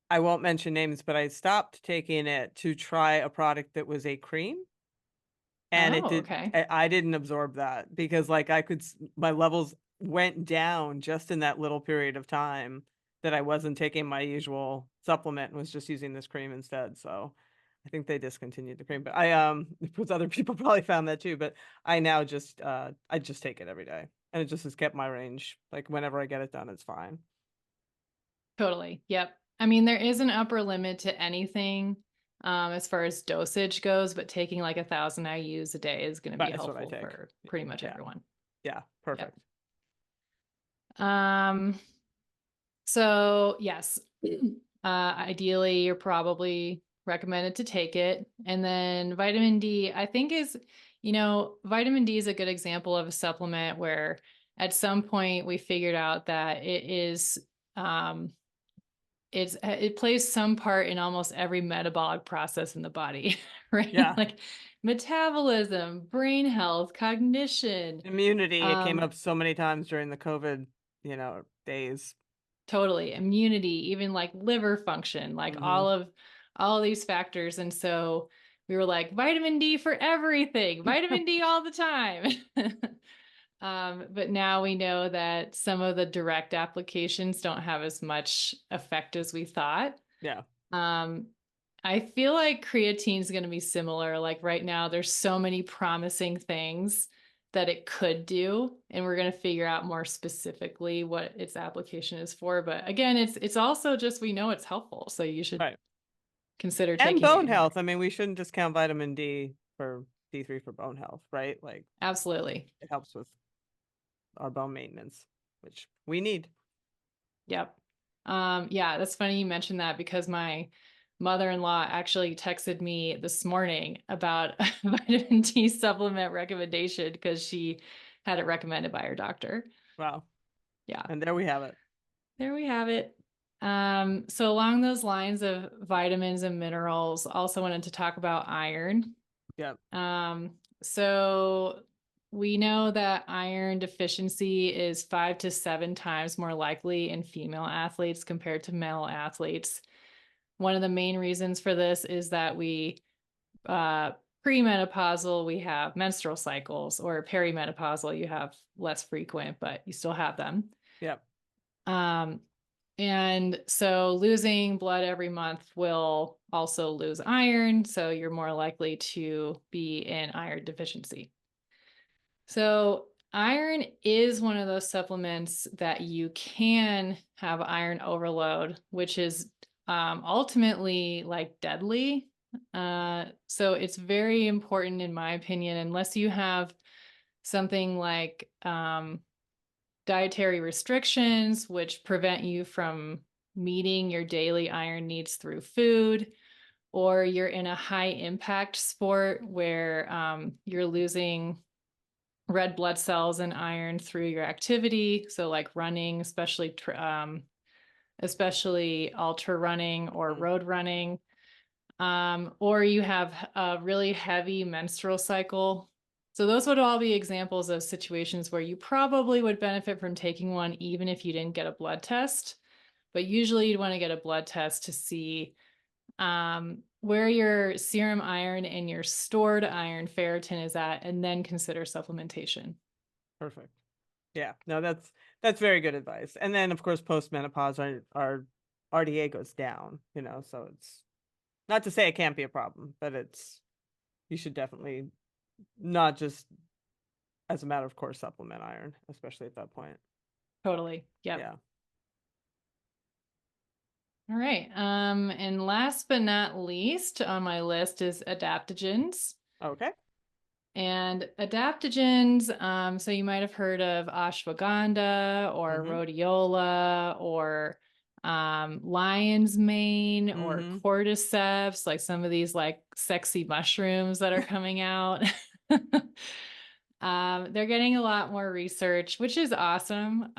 I won't mention names, but I stopped taking it to try a product that was a cream, and it Oh, did okay. I didn't absorb that because, like, I could s my levels went down just in that little period of time that I wasn't taking my usual supplement and was just using this cream instead, so I think they discontinued the cream, but because other people probably found that too, but I now just, I just take it every day, and it just has kept my range, like, whenever I get it done, it's fine. Totally. Yep. I mean, there is an upper limit to anything as far as dosage goes, but taking like 1,000 IUs a day is going to But be that's what I helpful take. for pretty much Yeah, everyone. yeah, Yep. perfect. Um, so yes, ideally you're probably recommended to take it. And then vitamin D, I think vitamin D is a good example of a supplement where at some point we figured out that um, it plays some part in almost every metabolic process in the body, right? Yeah. Like metabolism, brain health, cognition, Immunity, it came um, up so many times during the COVID, days. totally immunity, even like liver function, like Mhm. all of these factors. And so we were like vitamin D for everything, vitamin D all the time. But now we know that some of the direct applications don't have as much effect as we thought. Yeah, Um, I feel like creatine is going to be similar. Like right now, there's so many promising things that it could do, and we're going to figure out more specifically what its application is for. But again, it's also just we know it's helpful, so you should right. consider And taking it bone in your health, I mean, we shouldn't discount vitamin D for D3 for bone health, right? Like, absolutely. it helps with our bone maintenance, which we need. Yep. Yeah, that's funny you mentioned that because my mother-in-law actually texted me this morning about a vitamin D supplement recommendation because she had it recommended by her doctor. Wow, Yeah, and there we have it. there we have it. So along those lines of vitamins and minerals, also wanted to talk about iron. Yep, So we know that iron deficiency is 5 to 7 times more likely in female athletes compared to male athletes. One of the main reasons for this is that uh, premenopausal, we have menstrual cycles, or perimenopausal, you have less frequent, but you still have them. yep, Um, and so losing blood every month will also lose iron. So you're more likely to be in iron deficiency. So iron is one of those supplements that you can have iron overload, which is ultimately like deadly. So it's very important, in my opinion, unless you have something like dietary restrictions, which prevent you from meeting your daily iron needs through food, or you're in a high impact sport where you're losing red blood cells and iron through your activity. So, like running, especially ultra running or mm, road running, or you have a really heavy menstrual cycle. So those would all be examples of situations where you probably would benefit from taking one, even if you didn't get a blood test. But usually you'd want to get a blood test to see where your serum iron and your stored iron ferritin is at, and then consider supplementation. perfect. Yeah, no, that's very good advice. And then, of course, post-menopause, our RDA goes down, so it's not to say it can't be a problem, but you should definitely not just as a matter of course supplement iron, especially at that point. Totally. Yep. Yeah. All right. And last but not least on my list is adaptogens. Okay. And adaptogens, so you might have heard of ashwagandha or Mhm. rhodiola or lion's mane or Mhm. cordyceps, like some of these like sexy mushrooms that are coming out. They're getting a lot more research, which is awesome.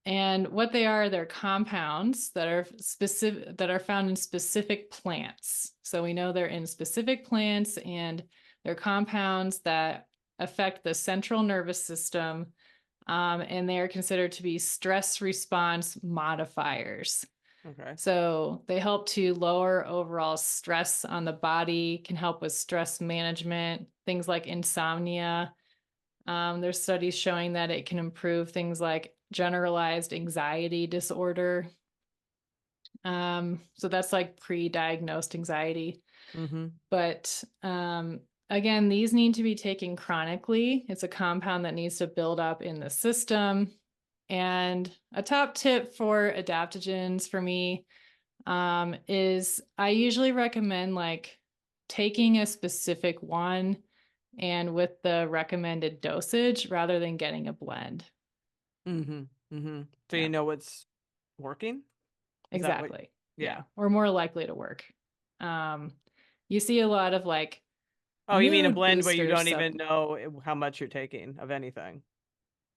And what they are, they're compounds that are specific, that are found in specific plants. So we know they're in specific plants, and they're compounds that affect the central nervous system, and they are considered to be stress response modifiers. Okay. So they help to lower overall stress on the body, can help with stress management, things like insomnia. There's studies showing that it can improve things like generalized anxiety disorder. So that's like pre-diagnosed anxiety. Mm-hmm. But again, these need to be taken chronically. It's a compound that needs to build up in the system. And a top tip for adaptogens for me is I usually recommend like taking a specific one and with the recommended dosage rather than getting a blend. Mm-hmm. Mm-hmm. So you Yeah, know what's working? Is that what? exactly. Yeah, Yeah. or more likely to work. Um, you see a lot of like Oh, you mean a mood blend where you booster don't sub even know how much you're taking of anything?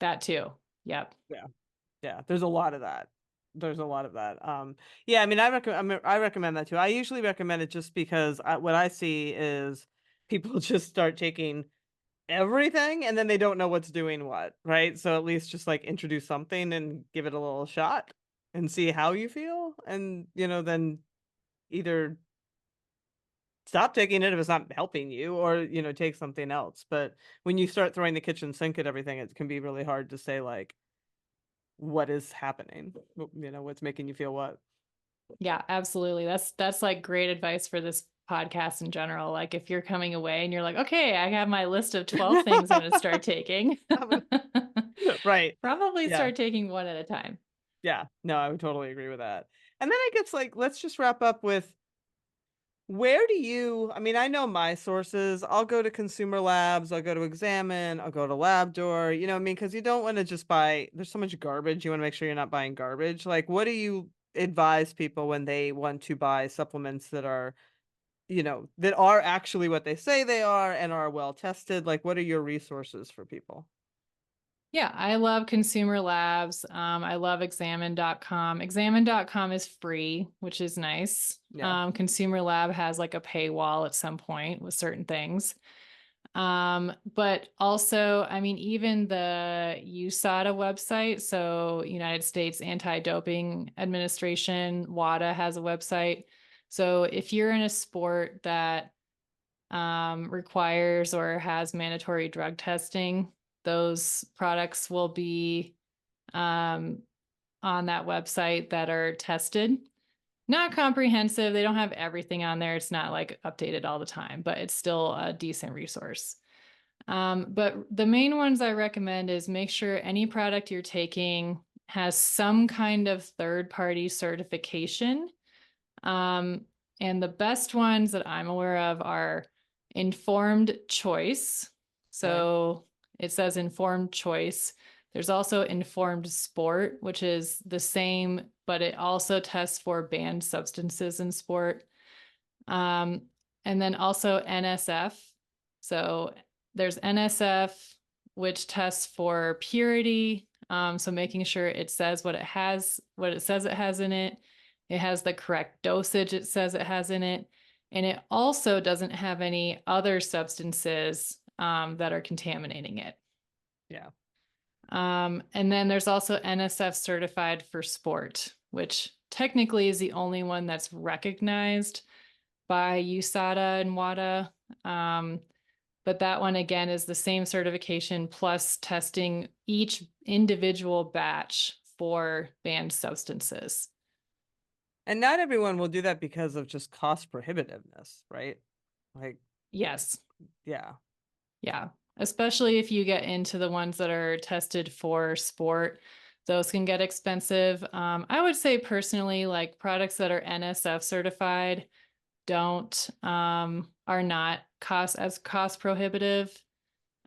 that too. Yep. Yeah. Yeah. There's a lot of that. There's a lot of that. Yeah, I mean, I recommend that too. I usually recommend it just because what I see is people just start taking everything and then they don't know what's doing what, right? So at least just like introduce something and give it a little shot and see how you feel. And, then either stop taking it if it's not helping you or, take something else. But when you start throwing the kitchen sink at everything, it can be really hard to say, like, what is happening, what's making you feel what. Yeah, absolutely. That's like great advice for this podcast in general. Like if you're coming away and you're like, okay, I have my list of 12 things I'm going to start taking. Right. Probably Yeah. start taking one at a time. Yeah. No, I would totally agree with that. And then I guess, like, let's just wrap up with, where do you, I mean, I know my sources. I'll go to Consumer Labs, I'll go to Examine, I'll go to LabDoor, what I mean? Because you don't want to just buy, there's so much garbage. You want to make sure you're not buying garbage. Like, what do you advise people when they want to buy supplements that are actually what they say they are and are well tested? Like, what are your resources for people? Yeah, I love Consumer Labs. I love examine.com. Examine.com is free, which is nice. Yeah. Consumer Lab has like a paywall at some point with certain things. But also, I mean, even the USADA website, so United States Anti-Doping Administration, WADA has a website. So if you're in a sport that requires or has mandatory drug testing, those products will be um, on that website that are tested. Not comprehensive. They don't have everything on there. It's not like updated all the time, but it's still a decent resource. But the main ones I recommend is make sure any product you're taking has some kind of third-party certification. Um, and the best ones that I'm aware of are informed choice. Okay. So it says informed choice. There's also informed sport, which is the same, but it also tests for banned substances in sport. Um, and then also NSF. So there's NSF, which tests for purity. So making sure it says what it has, what it says it has in it. It has the correct dosage it says it has in it. And it also doesn't have any other substances that are contaminating it. Yeah. And then there's also NSF certified for sport, which technically is the only one that's recognized by USADA and WADA. But that one again is the same certification plus testing each individual batch for banned substances. And not everyone will do that because of just cost prohibitiveness, right? Like, Yes. yeah. Yeah. Especially if you get into the ones that are tested for sport, those can get expensive. I would say personally, like products that are NSF certified don't are not cost prohibitive.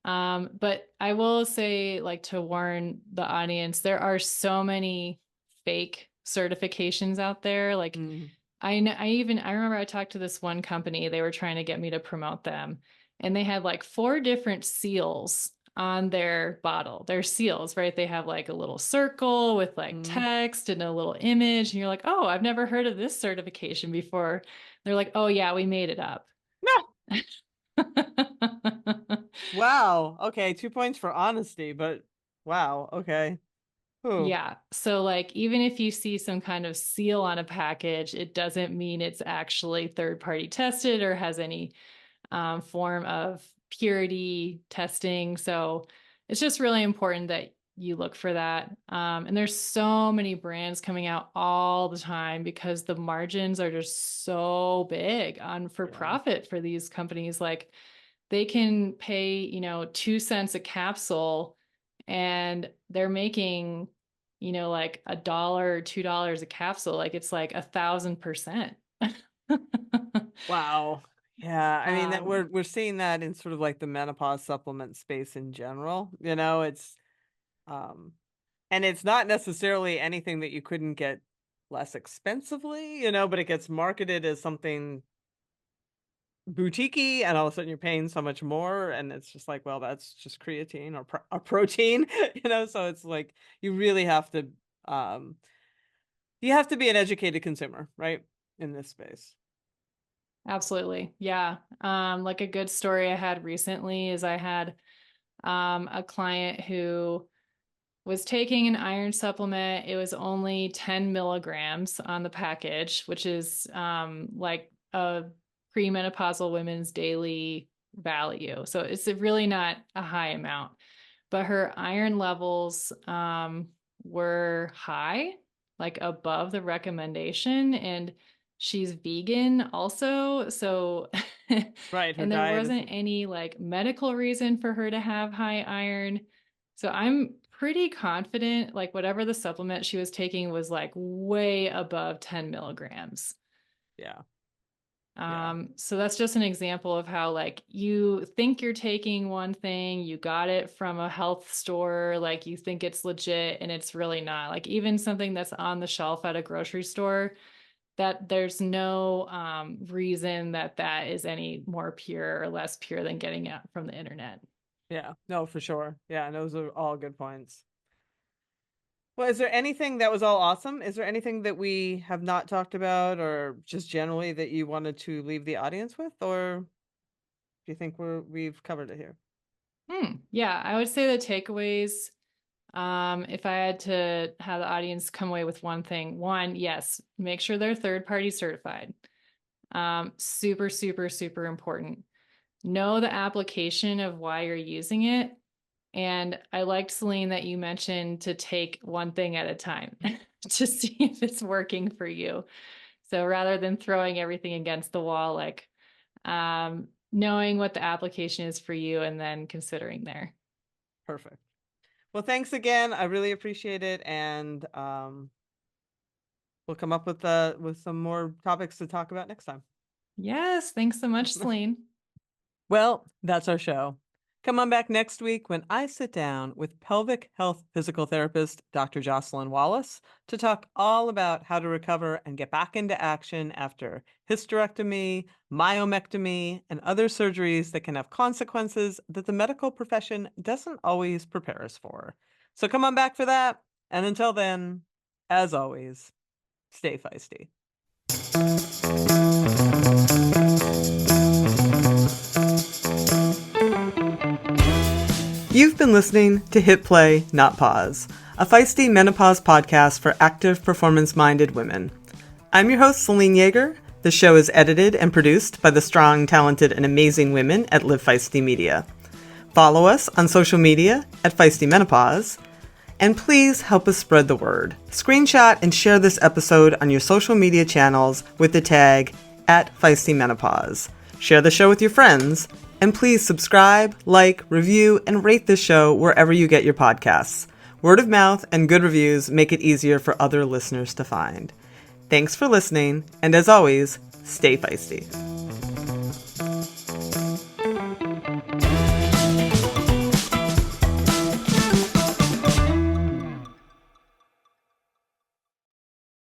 But I will say, like, to warn the audience, there are so many fake certifications out there. Like Mm. I remember I talked to this one company, they were trying to get me to promote them. and they had like 4 different seals on their bottle. They're seals, right? They have like a little circle with like Mm. text and a little image. And you're like, oh, I've never heard of this certification before. They're like, oh, yeah, we made it up. No. Wow. Okay. 2 points for honesty, but wow. Okay. Who? Yeah. So, like, even if you see some kind of seal on a package, it doesn't mean it's actually third party tested or has any form of purity testing. So, it's just really important that you look for that. And there's so many brands coming out all the time because the margins are just so big on for Yeah. profit for these companies. Like, they can pay, 2 cents a capsule and they're making, like $1 or $2 a capsule. Like it's like 1,000%. Wow. Yeah. I mean that um, we're seeing that in sort of like the menopause supplement space in general. It's um and it's not necessarily anything that you couldn't get less expensively, but it gets marketed as something boutiquey, and all of a sudden you're paying so much more, and it's just like, well, that's just creatine or protein, so it's like you really have to um be an educated consumer, right? In this space. Absolutely. Yeah. Like a good story I had recently is I had a client who was taking an iron supplement. It was only 10 milligrams on the package, which is like a premenopausal women's daily value. So it's really not a high amount, but her iron levels were high, like above the recommendation. And she's vegan also. So, Right, her and there diet wasn't isn't. any like medical reason for her to have high iron. So I'm pretty confident, like whatever the supplement she was taking was like way above 10 milligrams. Yeah. Yeah. So that's just an example of how like you think you're taking one thing, you got it from a health store, like you think it's legit and it's really not. Like even something that's on the shelf at a grocery store, that there's no reason that that is any more pure or less pure than getting it from the internet. Yeah. No, for sure. Yeah, and those are all good points. Well, is there anything that was all awesome? Is there anything that we have not talked about, or just generally that you wanted to leave the audience with, or do you think we've covered it here? Yeah, I would say the takeaways. If I had to have the audience come away with one thing, one, yes, make sure they're third party certified. Super, super, super important. Know the application of why you're using it. And I liked, Celine, that you mentioned to take one thing at a time to see if it's working for you. So rather than throwing everything against the wall, like knowing what the application is for you and then considering there. Perfect. Well, thanks again. I really appreciate it, and we'll come up with some more topics to talk about next time. Yes, thanks so much, Celine. Well, that's our show. Come on back next week when I sit down with pelvic health physical therapist Dr. Jocelyn Wallace to talk all about how to recover and get back into action after hysterectomy, myomectomy, and other surgeries that can have consequences that the medical profession doesn't always prepare us for. So come on back for that. And until then, as always, stay feisty. You've been listening to Hit Play, Not Pause, a feisty menopause podcast for active, performance-minded women. I'm your host, Celine Yeager. The show is edited and produced by the strong, talented, and amazing women at Live Feisty Media. Follow us on social media at Feisty Menopause, and please help us spread the word. Screenshot and share this episode on your social media channels with the tag @FeistyMenopause. Share the show with your friends, and please subscribe, like, review, and rate this show wherever you get your podcasts. Word of mouth and good reviews make it easier for other listeners to find. Thanks for listening, and as always, stay feisty.